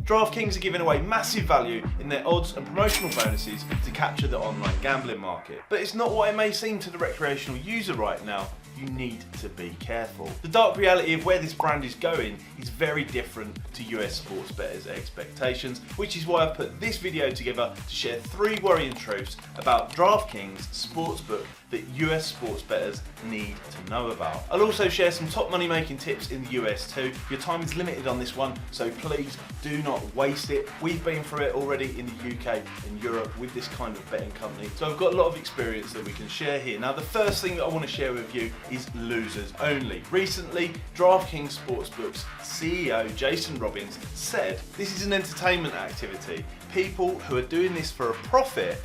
Draftkings are giving away massive value in their odds and promotional bonuses to capture the online gambling market. But it's not what it may seem to the recreational user right now. You need to be careful. The dark reality of where this brand is going is very different to US sports bettors' expectations, which is why I've put this video together to share 3 worrying truths about Draftkings Sportsbook that US sports bettors need to know about. I'll also share some top money making tips in the US too. Your time is limited on this one, so please do not waste it. We've been through it already in the UK and Europe with this kind of betting company, so I've got a lot of experience that we can share here. Now, the first thing that I want to share with you is losers only. Recently, Draftkings Sportsbook's CEO Jason Robbins said this is an entertainment activity. People who are doing this for a profit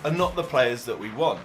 are not the players that we want.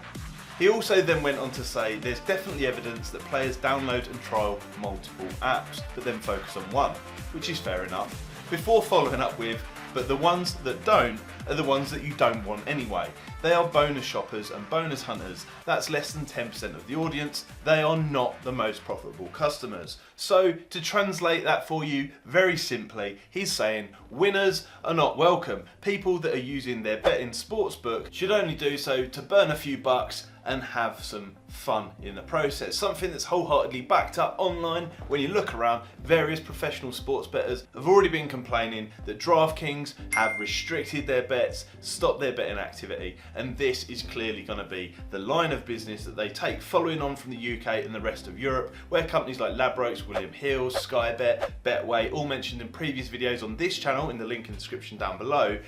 He also then went on to say there's definitely evidence that players download and trial multiple apps, but then focus on one, which is fair enough, before following up with, but the ones that don't are the ones that you don't want anyway. They are bonus shoppers and bonus hunters. That's less than 10% of the audience. They are not the most profitable customers. So to translate that for you very simply, he's saying winners are not welcome. People that are using their betting sportsbook should only do so to burn a few bucks and have some fun in the process. Something that's wholeheartedly backed up online. When you look around, various professional sports bettors have already been complaining that Draftkings have restricted their bets, stopped their betting activity, and this is clearly going to be the line of business that they take, following on from the UK and the rest of Europe, where companies like Ladbrokes, William Hill, Sky Bet, Betway, all mentioned in previous videos on this channel in the link in the description down below,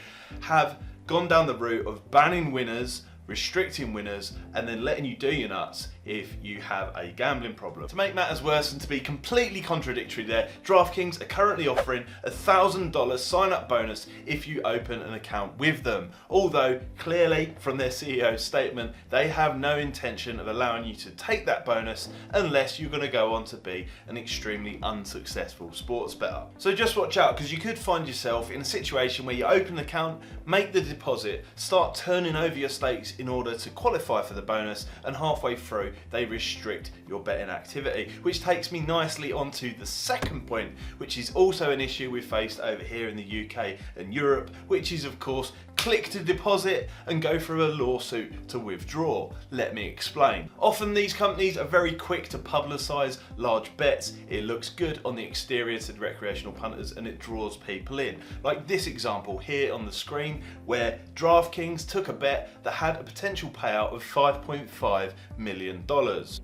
have gone down the route of banning winners, restricting winners, and then letting you do your nuts if you have a gambling problem. To make matters worse and to be completely contradictory there, Draftkings are currently offering a $1,000 sign-up bonus if you open an account with them. Although, clearly, from their CEO's statement, they have no intention of allowing you to take that bonus unless you're going to go on to be an extremely unsuccessful sports bettor. So just watch out, because you could find yourself in a situation where you open an account, make the deposit, start turning over your stakes in order to qualify for the bonus, and halfway through they restrict your betting activity. Which takes me nicely onto the second point, which is also an issue we've faced over here in the UK and Europe, which is of course click to deposit and go through a lawsuit to withdraw. Let me explain. Often these companies are very quick to publicise large bets. It looks good on the exterior to the recreational punters and it draws people in. Like this example here on the screen, where Draftkings took a bet that had a potential payout of $5.5 million.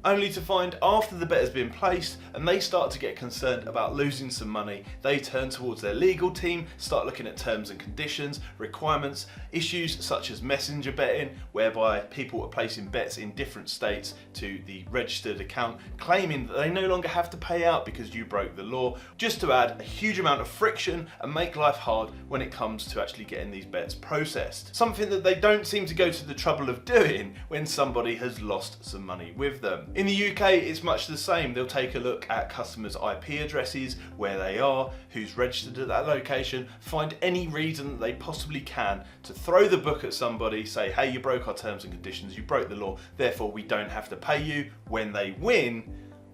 Only to find after the bet has been placed and they start to get concerned about losing some money, they turn towards their legal team, start looking at terms and conditions, requirements, issues such as messenger betting, whereby people are placing bets in different states to the registered account, claiming that they no longer have to pay out because you broke the law, just to add a huge amount of friction and make life hard when it comes to actually getting these bets processed. Something that they don't seem to go to the trouble of doing when somebody has lost some money with them. In the UK, it's much the same. They'll take a look at customers' IP addresses, where they are, who's registered at that location, find any reason that they possibly can to throw the book at somebody, say, hey, you broke our terms and conditions, you broke the law, therefore we don't have to pay you when they win,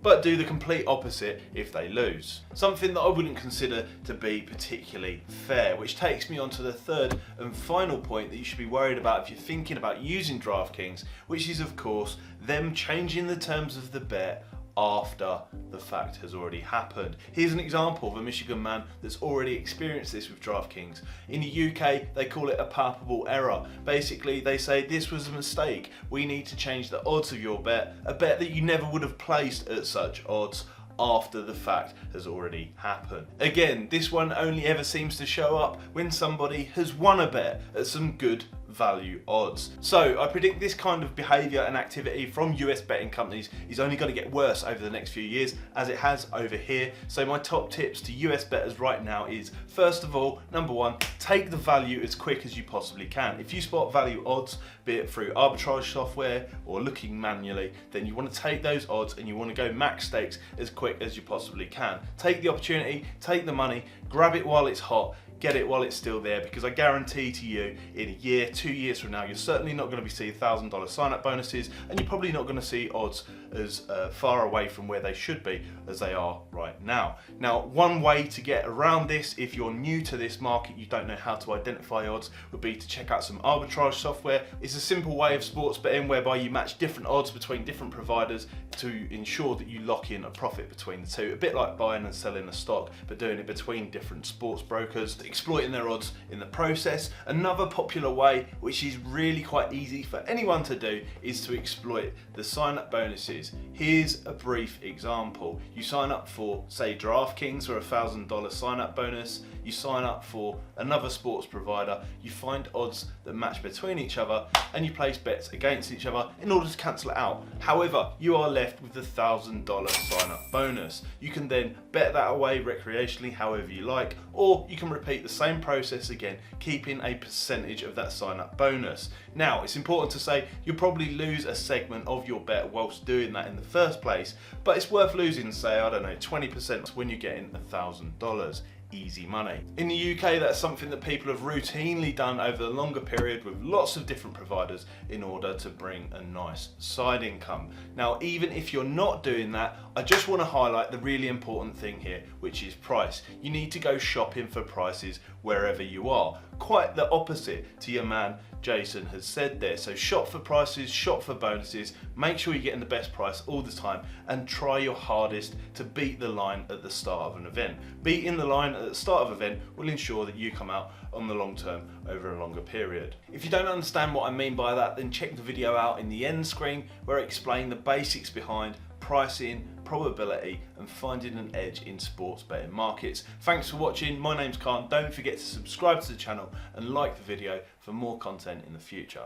but do the complete opposite if they lose. Something that I wouldn't consider to be particularly fair, which takes me on to the third and final point that you should be worried about if you're thinking about using Draftkings, which is of course them changing the terms of the bet after the fact has already happened. Here's an example of a Michigan man that's already experienced this with Draftkings. In the UK, they call it a palpable error. Basically, they say this was a mistake. We need to change the odds of your bet, a bet that you never would have placed at such odds after the fact has already happened. Again, this one only ever seems to show up when somebody has won a bet at some good value odds. So I predict this kind of behaviour and activity from US betting companies is only going to get worse over the next few years, as it has over here. So my top tips to US bettors right now is, first of all, number one, take the value as quick as you possibly can. If you spot value odds, be it through arbitrage software or looking manually, then you want to take those odds and you want to go max stakes as quick as you possibly can. Take the opportunity, take the money, grab it while it's hot, get it while it's still there, because I guarantee to you in a year, 2 years from now, you're certainly not going to be seeing $1,000 sign-up bonuses, and you're probably not going to see odds as far away from where they should be as they are right now. Now, one way to get around this, if you're new to this market, you don't know how to identify odds, would be to check out some arbitrage software. It's a simple way of sports betting whereby you match different odds between different providers to ensure that you lock in a profit between the two. A bit like buying and selling a stock, but doing it between different sports brokers, exploiting their odds in the process. Another popular way, which is really quite easy for anyone to do, is to exploit the sign-up bonuses. Here's a brief example. You sign up for, say, Draftkings for a $1,000 sign-up bonus. You sign up for another sports provider. You find odds that match between each other, and you place bets against each other in order to cancel it out. However, you are left with the $1,000 sign-up bonus. You can then bet that away recreationally however you like, or you can repeat the same process again, keeping a percentage of that sign-up bonus. Now, it's important to say you'll probably lose a segment of your bet whilst doing that in the first place, but it's worth losing, say, I don't know, 20% when you're getting $1,000. Easy money. In the UK, that's something that people have routinely done over a longer period with lots of different providers in order to bring a nice side income. Now, even if you're not doing that, I just want to highlight the really important thing here, which is price. You need to go shopping for prices wherever you are. Quite the opposite to your man Jason has said there. So shop for prices, shop for bonuses, make sure you're getting the best price all the time, and try your hardest to beat the line at the start of an event. Beating the line at the start of an event will ensure that you come out on the long term over a longer period. If you don't understand what I mean by that, then check the video out in the end screen where I explain the basics behind pricing, probability, and finding an edge in sports betting markets. Thanks for watching. My name's Caan. Don't forget to subscribe to the channel and like the video for more content in the future.